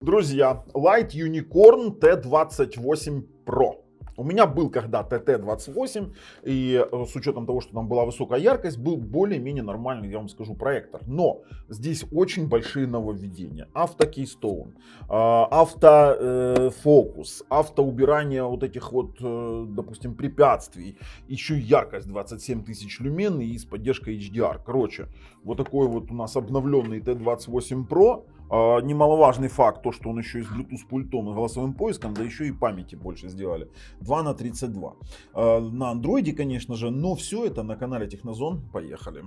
Друзья, Light Unicorn T28 Pro. У меня был когда-то T28, и с учетом того, что там была высокая яркость, был более-менее нормальный, я вам скажу, проектор. Но здесь очень большие нововведения. Автокейстоун, автофокус, автоубирание вот этих вот, допустим, препятствий. Еще яркость 27 тысяч люмен и с поддержкой HDR. Короче, вот такой вот у нас обновленный T28 Pro. Немаловажный факт, то, что он еще и с Bluetooth пультом и голосовым поиском, да еще и памяти больше сделали. 2 на 32. На андроиде, конечно же, но все это на канале Технозон. Поехали.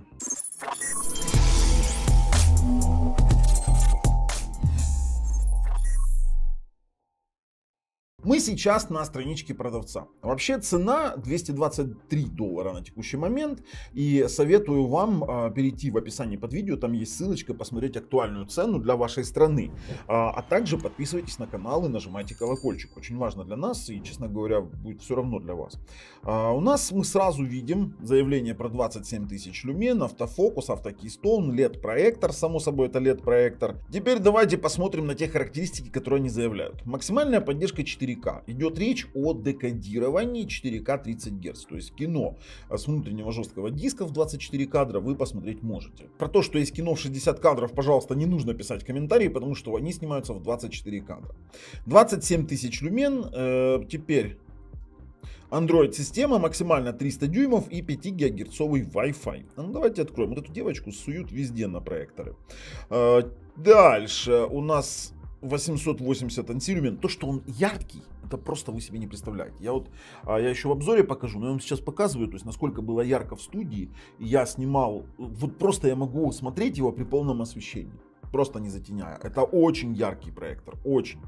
Мы сейчас на страничке продавца. Вообще цена $223 на текущий момент. И советую вам перейти в описании под видео. Там есть ссылочка, посмотреть актуальную цену для вашей страны. А также подписывайтесь на канал и нажимайте колокольчик. Очень важно для нас и, честно говоря, будет все равно для вас. У нас мы сразу видим заявление про 27 тысяч люмен, автофокус, автокейстоун, LED-проектор. Само собой это LED-проектор. Теперь давайте посмотрим на те характеристики, которые они заявляют. Максимальная поддержка 4К. Идет речь о декодировании 4К 30 Гц. То есть кино с внутреннего жесткого диска в 24 кадра вы посмотреть можете. Про то, что есть кино в 60 кадров, пожалуйста, не нужно писать комментарии, потому что они снимаются в 24 кадра. 27 тысяч люмен. Теперь Android-система, максимально 300 дюймов и 5 гигагерцовый Wi-Fi. Ну, давайте откроем. Вот эту девочку суют везде на проекторы. Дальше у нас 880 ансилюмен. То, что он яркий, это просто вы себе не представляете. Я еще в обзоре покажу, но я вам сейчас показываю, то есть насколько было ярко в студии. Я снимал, вот просто я могу смотреть его при полном освещении, просто не затеняя. Это очень яркий проектор, очень.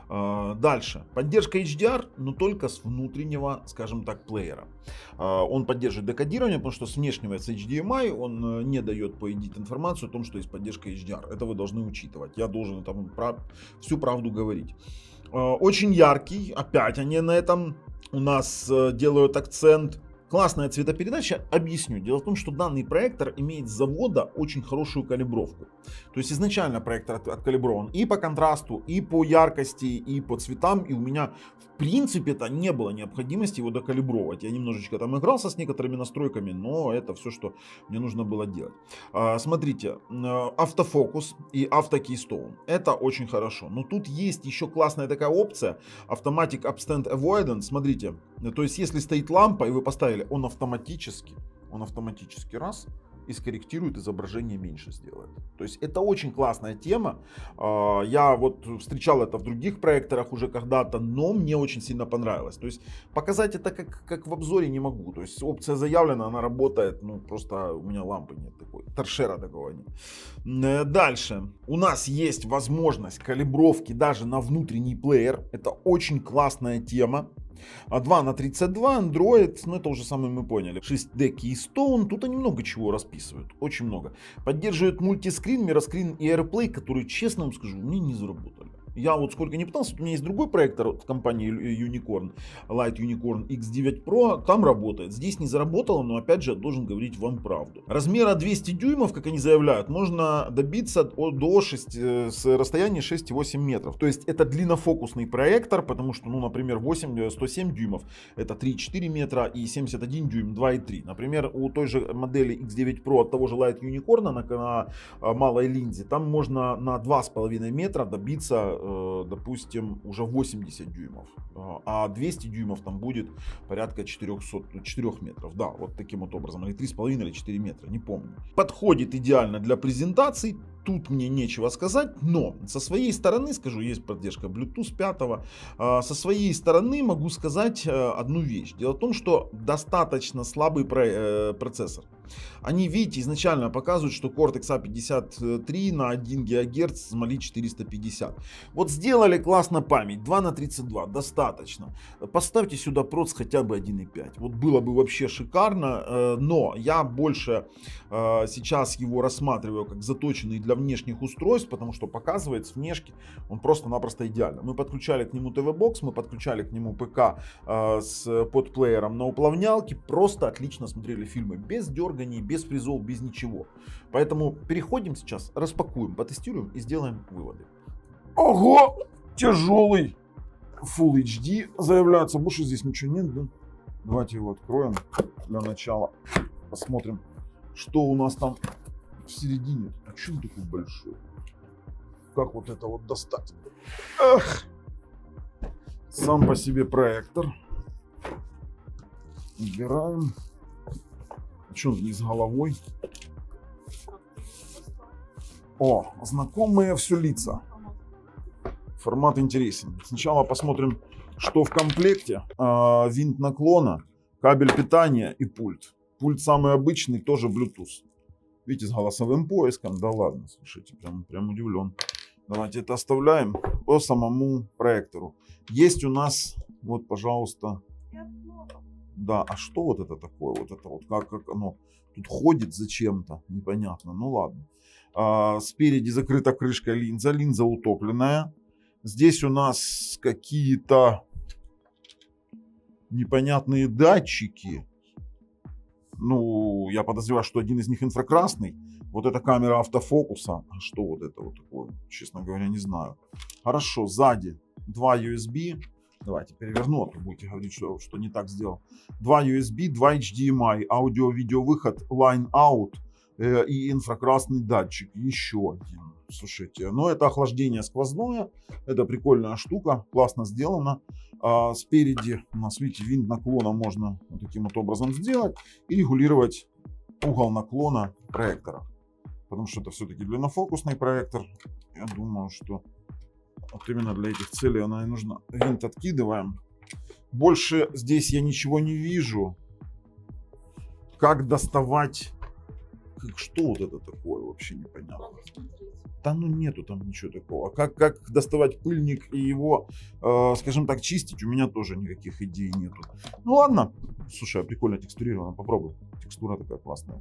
Дальше. Поддержка HDR, но только с внутреннего, скажем так, плеера. Он поддерживает декодирование, потому что с внешнего с HDMI он не дает поедить информацию о том, что есть поддержка HDR. Это вы должны учитывать. Я должен там всю правду говорить. Очень яркий. Опять они на этом у нас делают акцент. Классная цветопередача, объясню. Дело в том, что данный проектор имеет с завода очень хорошую калибровку. То есть изначально проектор откалиброван и по контрасту, и по яркости, и по цветам. И у меня в принципе-то не было необходимости его докалибровать. Я немножечко там игрался с некоторыми настройками, но это все, что мне нужно было делать. Смотрите, автофокус и автокейстоун. Это очень хорошо. Но тут есть еще классная такая опция. Automatic Abstent Avoidance. Смотрите, то есть если стоит лампа и вы поставили, он автоматически раз и скорректирует изображение, меньше сделает. То есть это очень классная тема. Я вот встречал это в других проекторах уже когда-то, но мне очень сильно понравилось. То есть показать это как в обзоре не могу. То есть опция заявлена, она работает, ну просто у меня лампы нет такой, торшера такого нет. Дальше. У нас есть возможность калибровки даже на внутренний плеер. Это очень классная тема. 2 на 32, Android, ну это уже самое мы поняли. 6D Keystone, тут они много чего расписывают, очень много. Поддерживает мультискрин, мироскрин и AirPlay, которые, честно вам скажу, мне не заработали. Я вот сколько не пытался, у меня есть другой проектор от компании Unicorn, Light Unicorn X9 Pro, там работает. Здесь не заработало, но опять же должен говорить вам правду. Размера 200 дюймов, как они заявляют, можно добиться до 6, с расстояния 6,8 метров. То есть это длиннофокусный проектор, потому что, ну, например, 107 дюймов это 3,4 метра и 71 дюйм 2,3. Например, у той же модели X9 Pro от того же Light Unicorn на малой линзе, там можно на 2,5 метра добиться, допустим, уже 80 дюймов, а 200 дюймов там будет порядка 4 метров. Да, вот таким вот образом, или 3,5 или 4 метра, не помню. Подходит идеально для презентаций. Тут мне нечего сказать, но со своей стороны скажу, есть поддержка Bluetooth 5. Со своей стороны могу сказать одну вещь. Дело в том, что достаточно слабый процессор. Они, видите, изначально показывают, что Cortex A53 на 1 ГГц с Mali 450. Вот сделали классно память, 2 на 32, достаточно. Поставьте сюда проц хотя бы 1.5. Вот было бы вообще шикарно, но я больше сейчас его рассматриваю как заточенный для внешних устройств, потому что показывает с внешки он просто-напросто идеально. Мы подключали к нему ТВ-бокс, мы подключали к нему ПК с подплеером на уплавнялке, просто отлично смотрели фильмы, без дерганий, без фризов, без ничего. Поэтому переходим сейчас, распакуем, потестируем и сделаем выводы. Ого, тяжелый. Full HD заявляется. Больше здесь ничего нет, да? Давайте его откроем для начала. Посмотрим, что у нас там в середине. А что он такой большой? Как вот это вот достать? Ах! Сам по себе проектор. Убираем. А что он не с головой? О, знакомые все лица. Формат интересен. Сначала посмотрим, что в комплекте. Винт наклона, кабель питания и пульт. Пульт самый обычный, тоже Bluetooth. Видите, с голосовым поиском. Да ладно, слушайте, прям удивлен. Давайте это оставляем по самому проектору. Есть у нас, вот, пожалуйста. Да, а что вот это такое? Вот это вот, как оно тут ходит зачем-то, непонятно. Ну ладно. Спереди закрыта крышка линза. Линза утопленная. Здесь у нас какие-то непонятные датчики. Ну, я подозреваю, что один из них инфракрасный. Вот эта камера автофокуса. А что вот это вот такое? Честно говоря, не знаю. Хорошо, сзади 2 USB. Давайте переверну, а то будете говорить, что не так сделал. 2 USB, 2 HDMI, аудио-видео выход, line out и инфракрасный датчик. Еще один. Слушайте, ну это охлаждение сквозное. Это прикольная штука, классно сделано. Спереди у нас, видите, винт наклона можно вот таким вот образом сделать и регулировать угол наклона проектора. Потому что это все-таки длиннофокусный проектор. Я думаю, что вот именно для этих целей она и нужна. Винт откидываем. Больше здесь я ничего не вижу. Как доставать? Что вот это такое? Вообще непонятно. Да ну нету там ничего такого. Как доставать пыльник и его, скажем так, чистить, у меня тоже никаких идей нету. Ну ладно. Слушай, прикольно текстурировано. Попробуй. Текстура такая классная.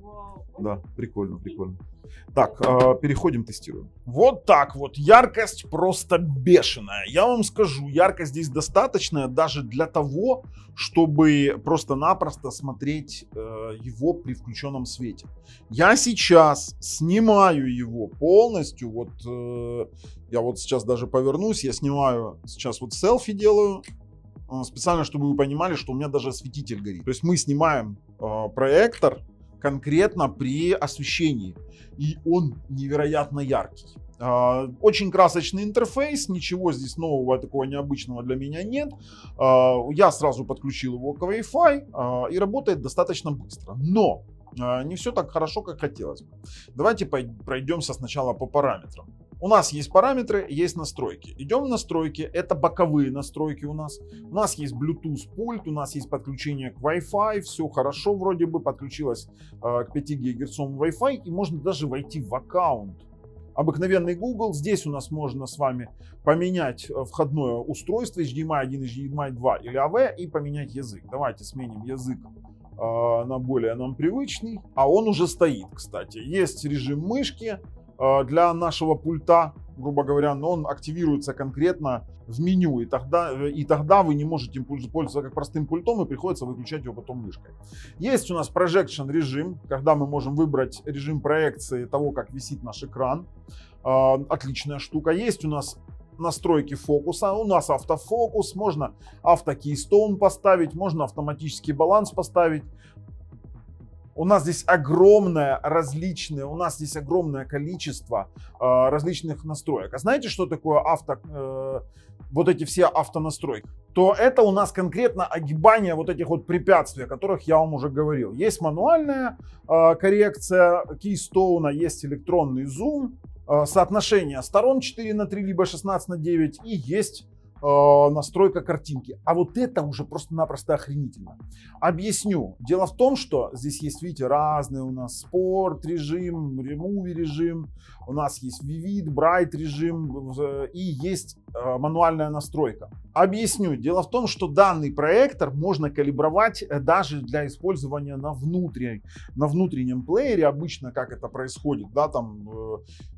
Да, прикольно. Так, переходим, тестируем. Вот так вот. Яркость просто бешеная. Я вам скажу, яркость здесь достаточная даже для того, чтобы просто-напросто смотреть его при включенном свете. Я сейчас снимаю его полностью. Вот я вот сейчас даже повернусь, я снимаю, сейчас вот селфи делаю. Специально, чтобы вы понимали, что у меня даже осветитель горит. То есть мы снимаем проектор конкретно при освещении. И он невероятно яркий. Очень красочный интерфейс. Ничего здесь нового, такого необычного для меня нет. Я сразу подключил его к Wi-Fi и работает достаточно быстро. Но не все так хорошо, как хотелось бы. Давайте пройдемся сначала по параметрам. У нас есть параметры, есть настройки. Идем в настройки, это боковые настройки у нас. У нас есть Bluetooth пульт, у нас есть подключение к Wi-Fi, все хорошо вроде бы, подключилось к 5 ГГц Wi-Fi и можно даже войти в аккаунт. Обыкновенный Google, здесь у нас можно с вами поменять входное устройство HDMI 1, HDMI 2 или AV и поменять язык. Давайте сменим язык на более нам привычный, а он уже стоит, кстати. Есть режим мышки для нашего пульта, грубо говоря, но он активируется конкретно в меню, и тогда вы не можете им пользоваться как простым пультом, и приходится выключать его потом мышкой. Есть у нас projection режим, когда мы можем выбрать режим проекции того, как висит наш экран. Отличная штука. Есть у нас настройки фокуса, у нас автофокус, можно автокейстоун поставить, можно автоматический баланс поставить. У нас здесь огромное количество различных настроек. А знаете, что такое вот эти все автонастройки? То это у нас конкретно огибание вот этих вот препятствий, о которых я вам уже говорил. Есть мануальная коррекция кейстоуна, есть электронный зум, соотношение сторон 4:3 либо 16:9 и есть настройка картинки. А вот это уже просто-напросто охренительно. Объясню. Дело в том, что здесь есть, видите, разные у нас спорт режим, ремуви режим, у нас есть Vivid, Bright режим и есть мануальная настройка. Объясню. Дело в том, что данный проектор можно калибровать даже для использования на внутреннем плеере. Обычно как это происходит, да, там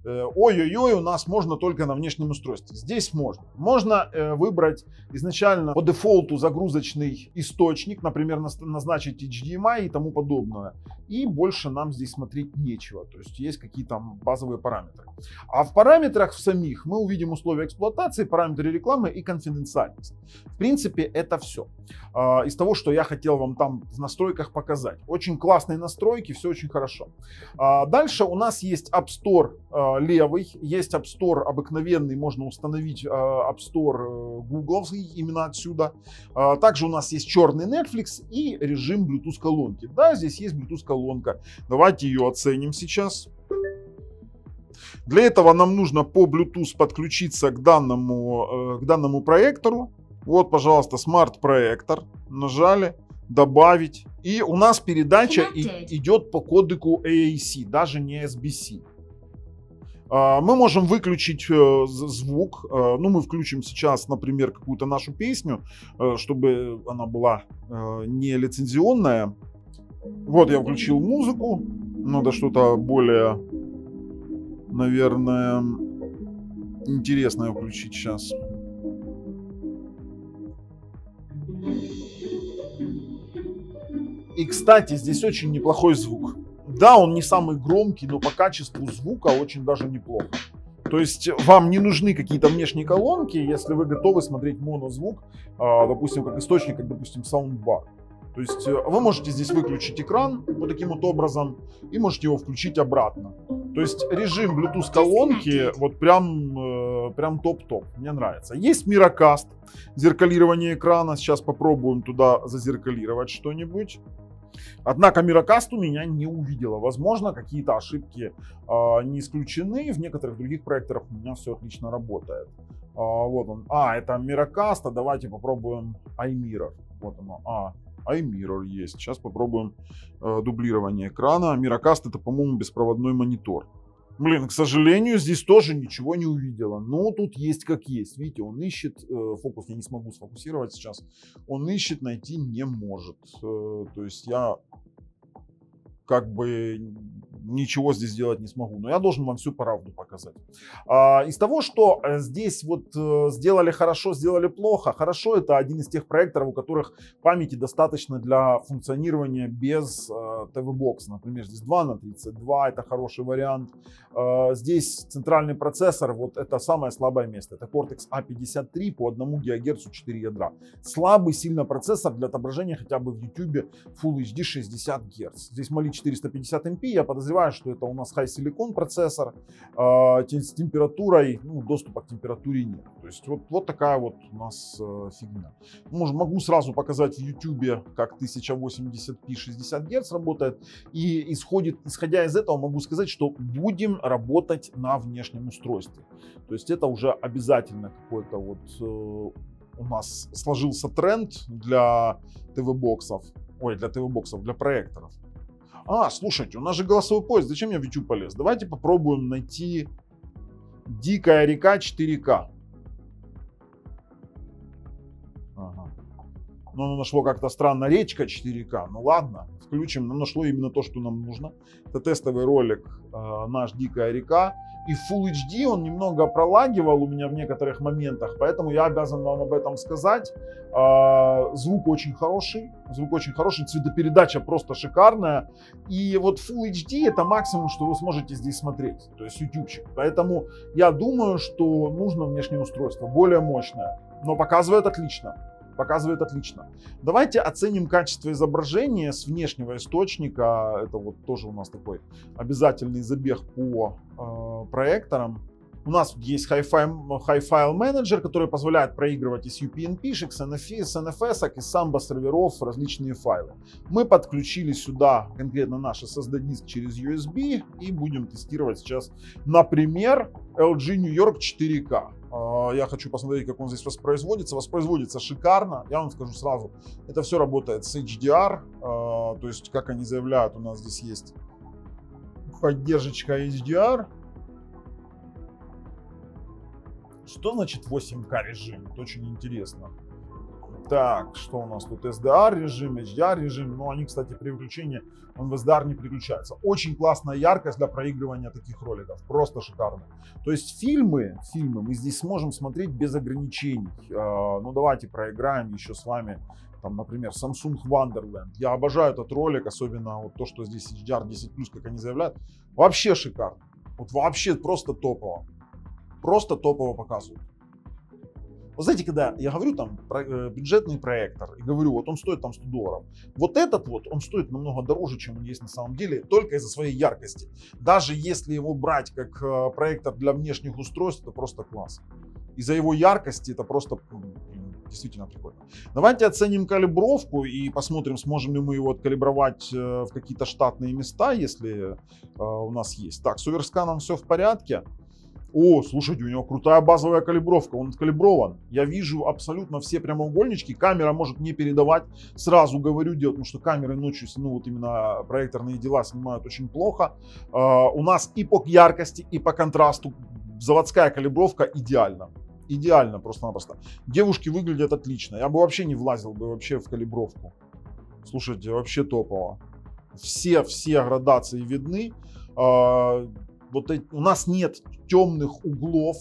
ой-ой-ой, у нас можно только на внешнем устройстве. Здесь можно. Можно выбрать изначально по дефолту загрузочный источник, например, назначить HDMI и тому подобное. И больше нам здесь смотреть нечего. То есть есть какие-то базовые параметры. А в параметрах самих мы увидим условия эксплуатации, параметры рекламы и конфиденциальность. В принципе, это все из того, что я хотел вам там в настройках показать. Очень классные настройки, все очень хорошо. Дальше у нас есть App Store левый, есть App Store обыкновенный, можно установить App Store гугловский именно отсюда. Также у нас есть черный Netflix и режим Bluetooth колонки. Да, здесь есть Bluetooth колонка. Давайте ее оценим сейчас. Для этого нам нужно по Bluetooth подключиться к данному проектору. Вот, пожалуйста, смарт-проектор. Нажали, добавить. И у нас передача идет по кодеку AAC, даже не SBC. Мы можем выключить звук. Ну, мы включим сейчас, например, какую-то нашу песню, чтобы она была не лицензионная. Вот я включил музыку. Надо что-то более, наверное, интересное включить сейчас. И, кстати, здесь очень неплохой звук. Да, он не самый громкий, но по качеству звука очень даже неплохо. То есть вам не нужны какие-то внешние колонки, если вы готовы смотреть монозвук, допустим, как источник, как, допустим, саундбар. То есть вы можете здесь выключить экран вот таким вот образом и можете его включить обратно. То есть режим Bluetooth колонки вот прям топ-топ. Мне нравится. Есть Miracast, зеркалирование экрана. Сейчас попробуем туда зазеркалировать что-нибудь. Однако Miracast у меня не увидела. Возможно, какие-то ошибки не исключены. В некоторых других проекторах у меня все отлично работает. Вот он. Это Miracast. Давайте попробуем iMirror. Вот оно. iMirror есть. Сейчас попробуем дублирование экрана. Miracast — это, по-моему, беспроводной монитор. Блин, к сожалению, здесь тоже ничего не увидела. Но тут есть как есть. Видите, он ищет. Фокус я не смогу сфокусировать сейчас. Он ищет, найти не может. То есть я как бы ничего здесь сделать не смогу. Но я должен вам всю правду показать. Из того, что здесь вот сделали хорошо, сделали плохо. Хорошо — это один из тех проекторов, у которых памяти достаточно для функционирования без TV-бокса. Например, здесь 2 на 32, это хороший вариант. Здесь центральный процессор, вот это самое слабое место. Это Cortex A53 по 1 ГГц 4 ядра. Слабый сильно процессор для отображения хотя бы в YouTube Full HD 60 Гц. Здесь Mali 450 MP, я подозреваю, что это у нас High Silicon процессор, с температурой, доступа к температуре нет. То есть вот такая вот у нас фигня. Могу сразу показать в YouTube, как 1080p 60 Гц работает. И исходя из этого, могу сказать, что будем работать на внешнем устройстве. То есть это уже обязательно какой-то вот у нас сложился тренд для ТВ-боксов, для проекторов. Слушайте, у нас же голосовой поиск. Зачем я в YouTube полез? Давайте попробуем найти Дикая река 4К. Но оно нашло как-то странно речка 4К. Ну ладно, включим. Оно нашло именно то, что нам нужно. Это тестовый ролик наш Дикая река. И в Full HD он немного пролагивал у меня в некоторых моментах, поэтому я обязан вам об этом сказать. Звук очень хороший, цветопередача просто шикарная. И вот Full HD это максимум, что вы сможете здесь смотреть, то есть ютубчик. Поэтому я думаю, что нужно внешнее устройство, более мощное, но показывает отлично. Давайте оценим качество изображения с внешнего источника. Это вот тоже у нас такой обязательный забег по проекторам. У нас есть Hi-File Manager, который позволяет проигрывать из UPnP-шек, с NFS, из Samba серверов различные файлы. Мы подключили сюда конкретно наш SSD-диск через USB и будем тестировать сейчас, например, LG New York 4K. Я хочу посмотреть, как он здесь воспроизводится. Воспроизводится шикарно. Я вам скажу сразу, это все работает с HDR. То есть, как они заявляют, у нас здесь есть поддержка HDR. Что значит 8К режим? Это очень интересно. Так, что у нас тут? SDR режим, HDR режим. Но они, кстати, при выключении он в SDR не переключается. Очень классная яркость для проигрывания таких роликов. Просто шикарно. То есть фильмы мы здесь сможем смотреть без ограничений. Ну давайте проиграем еще с вами. Там, например, Samsung Wonderland. Я обожаю этот ролик, особенно вот то, что здесь HDR 10+, как они заявляют. Вообще шикарно. Вот вообще просто топово. Просто топово показывают. Вы знаете, когда я говорю там про бюджетный проектор и говорю, вот он стоит там $100, вот этот вот, он стоит намного дороже, чем он есть на самом деле, только из-за своей яркости. Даже если его брать как проектор для внешних устройств, это просто класс. Из-за его яркости это просто действительно прикольно. Давайте оценим калибровку и посмотрим, сможем ли мы его откалибровать в какие-то штатные места, если у нас есть. Так, с оверсканом все в порядке. О, слушайте, у него крутая базовая калибровка, он откалиброван. Я вижу абсолютно все прямоугольнички, камера может не передавать, сразу говорю, делать, потому что камеры ночью, ну вот именно проекторные дела снимают очень плохо. У нас и по яркости, и по контрасту заводская калибровка идеальна. Идеально просто-напросто. Девушки выглядят отлично, я бы вообще не влазил бы вообще в калибровку. Слушайте, вообще топово. Все градации видны. Вот у нас нет темных углов,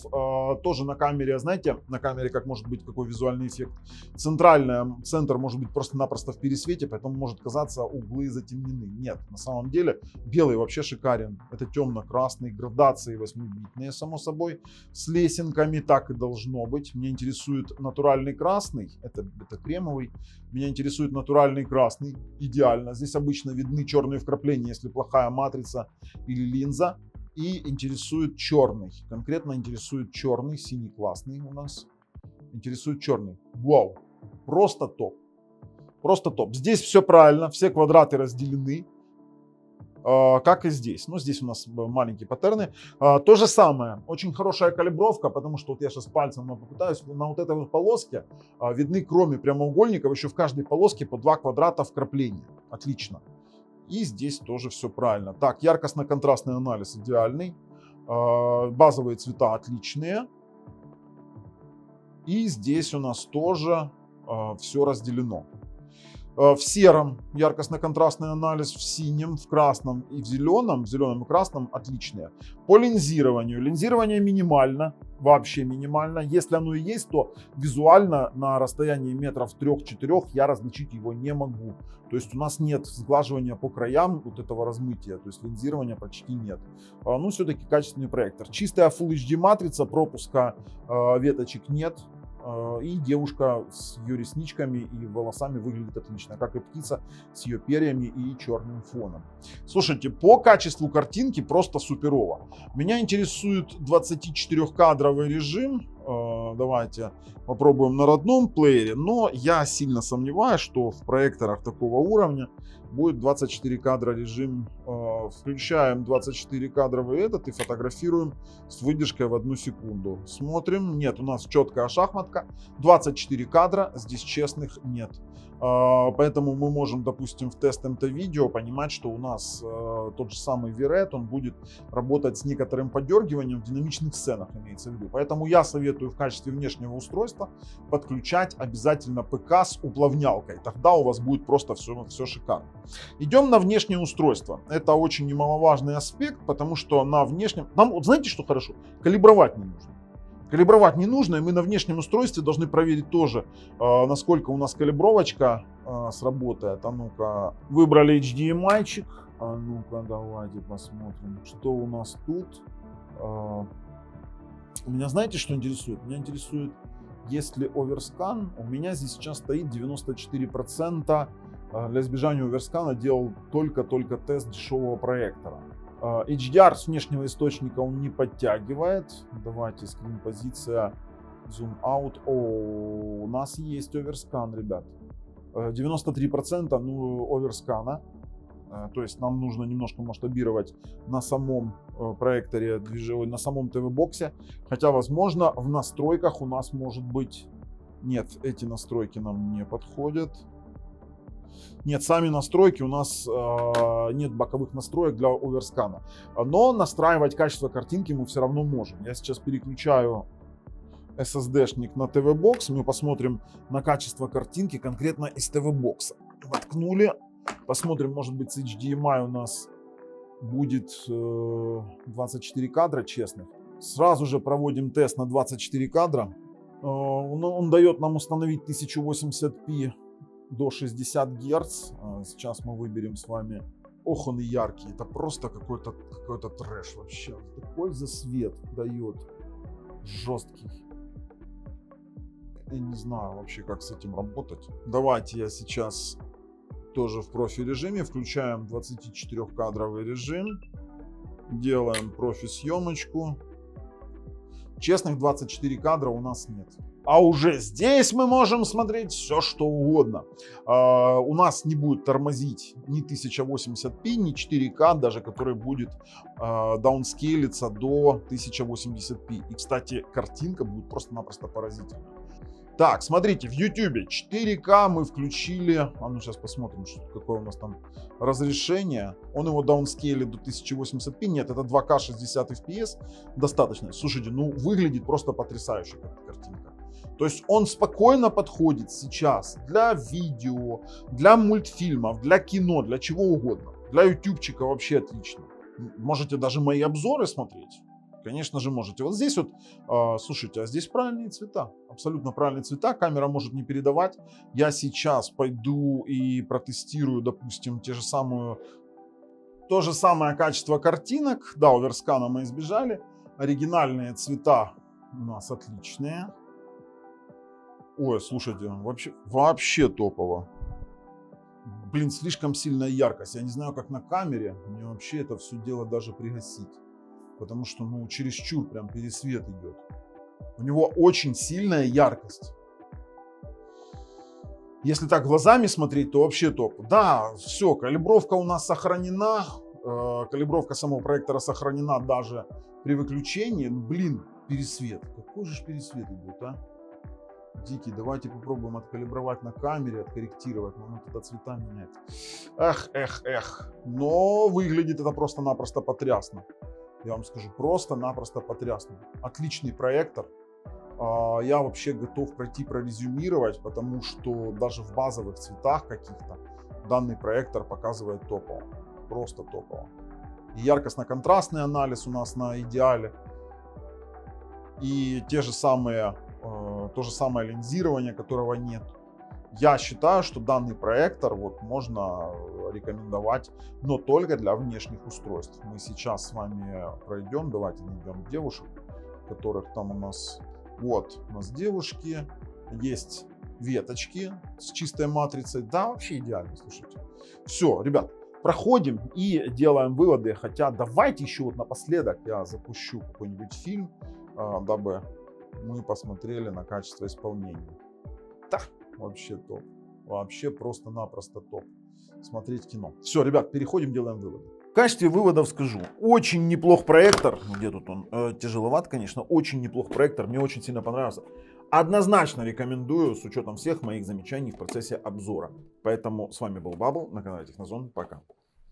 тоже на камере, знаете, на камере как может быть какой визуальный эффект. Центр может быть просто-напросто в пересвете, поэтому может казаться углы затемнены. Нет, на самом деле белый вообще шикарен. Это темно-красный, градации 8-битные, само собой, с лесенками, так и должно быть. Меня интересует натуральный красный, это кремовый. Меня интересует натуральный красный, идеально. Здесь обычно видны черные вкрапления, если плохая матрица или линза. И интересует черный. Конкретно интересует черный, синий классный у нас. Интересует черный. Вау, просто топ. Просто топ. Здесь все правильно, все квадраты разделены. Как и здесь. Но здесь у нас маленькие паттерны. То же самое. Очень хорошая калибровка, потому что вот я сейчас пальцем попытаюсь. На вот этой вот полоске видны, кроме прямоугольников, еще в каждой полоске по 2 квадрата вкрапления. Отлично. И здесь тоже все правильно. Так, яркостно-контрастный анализ идеальный. Базовые цвета отличные. И здесь у нас тоже все разделено. В сером яркостно-контрастный анализ, в синем, в красном и в зеленом и красном отличные. По линзированию. Линзирование минимально, вообще минимально. Если оно и есть, то визуально на расстоянии метров 3-4 я различить его не могу. То есть у нас нет сглаживания по краям вот этого размытия, то есть линзирования почти нет. Ну, все-таки качественный проектор. Чистая Full HD матрица, пропуска веточек нет. И девушка с ее ресничками и волосами выглядит отлично, как и птица с ее перьями и черным фоном. Слушайте, по качеству картинки просто суперово. Меня интересует 24-кадровый режим. Давайте попробуем на родном плеере, но я сильно сомневаюсь, что в проекторах такого уровня будет 24 кадра режим. Включаем 24 кадровый этот и фотографируем с выдержкой в 1 секунду. Смотрим. Нет, у нас четкая шахматка. 24 кадра, здесь честных нет. Поэтому мы можем, допустим, в тестом-то видео понимать, что у нас тот же самый V-Red, он будет работать с некоторым подергиванием в динамичных сценах, имеется в виду. Поэтому я советую в качестве внешнего устройства подключать обязательно ПК с уплавнялкой. Тогда у вас будет просто все шикарно. Идем на внешнее устройство. Это очень немаловажный аспект, потому что на внешнем... Нам, вот знаете, что хорошо? Калибровать не нужно. Калибровать не нужно, и мы на внешнем устройстве должны проверить тоже, насколько у нас калибровочка сработает. А ну-ка, выбрали HDMI-чик. А ну-ка, давайте посмотрим, что у нас тут. Меня знаете, что интересует? Меня интересует, если оверскан, у меня здесь сейчас стоит 94%. Для избежания оверскана делал только тест дешевого проектора. HDR с внешнего источника он не подтягивает. Давайте скрин позиция, zoom out. О, у нас есть оверскан, ребят. 93% ну, оверскана. То есть нам нужно немножко масштабировать на самом проекторе, на самом ТВ-боксе. Хотя, возможно, в настройках у нас может быть... Нет, эти настройки нам не подходят. Нет, сами настройки у нас нет боковых настроек для оверскана. Но настраивать качество картинки мы все равно можем. Я сейчас переключаю SSD-шник на ТВ-бокс. Мы посмотрим на качество картинки конкретно из ТВ-бокса. Воткнули. Посмотрим, может быть, с HDMI у нас будет 24 кадра честных. Сразу же проводим тест на 24 кадра. Он дает нам установить 1080p до 60 Гц. Сейчас мы выберем с вами. Ох, он и яркий. Это просто какой-то трэш вообще. Такой засвет дает. Жесткий. Я не знаю вообще, как с этим работать. Давайте я сейчас тоже в профи-режиме. Включаем 24-кадровый режим. Делаем профи-съемочку. Честных 24 кадра у нас нет. А уже здесь мы можем смотреть все, что угодно. У нас не будет тормозить ни 1080p, ни 4К, даже который будет даунскейлиться до 1080p. И, кстати, картинка будет просто-напросто поразительная. Так, смотрите, в YouTube 4К мы включили. А ну сейчас посмотрим, какое у нас там разрешение. Он его даунскейлит до 1080p. Нет, это 2К 60 FPS. Достаточно. Слушайте, ну выглядит просто потрясающе картинка. То есть он спокойно подходит сейчас для видео, для мультфильмов, для кино, для чего угодно. Для ютубчика вообще отлично. Можете даже мои обзоры смотреть. Конечно же можете. Вот здесь вот, слушайте, а здесь правильные цвета. Абсолютно правильные цвета. Камера может не передавать. Я сейчас пойду и протестирую, допустим, то же самое качество картинок. Да, оверскана мы избежали. Оригинальные цвета у нас отличные. Ой, слушайте, вообще топово. Блин, слишком сильная яркость. Я не знаю, как на камере. Мне вообще это все дело даже пригасить. Потому что, ну, чересчур прям пересвет идет. У него очень сильная яркость. Если так глазами смотреть, то вообще топ. Да, все, калибровка у нас сохранена. Калибровка самого проектора сохранена даже при выключении. Блин, пересвет. Какой же пересвет идет, а? Дикий. Давайте попробуем откалибровать на камере, откорректировать. Но он тогда цвета меняет. Эх. Но выглядит это просто-напросто потрясно. Я вам скажу, просто-напросто потрясно. Отличный проектор. Я вообще готов прорезюмировать, потому что даже в базовых цветах каких-то данный проектор показывает топово. Просто топово. И яркостно-контрастный анализ у нас на идеале. И то же самое линзирование, которого нет. Я считаю, что данный проектор вот можно рекомендовать, но только для внешних устройств. Мы сейчас с вами пройдем, давайте найдем девушек, которых там у нас, вот у нас девушки, есть веточки с чистой матрицей, да, вообще идеально, слушайте. Все, ребят, проходим и делаем выводы, хотя давайте еще вот напоследок я запущу какой-нибудь фильм, дабы мы посмотрели на качество исполнения. Да. Вообще топ. Вообще просто-напросто топ. Смотреть кино. Все, ребят, переходим, делаем выводы. В качестве выводов скажу. Очень неплох проектор. Где тут он? Тяжеловат, конечно. Очень неплох проектор. Мне очень сильно понравился. Однозначно рекомендую, с учетом всех моих замечаний в процессе обзора. Поэтому с вами был Бабл на канале Технозон. Пока.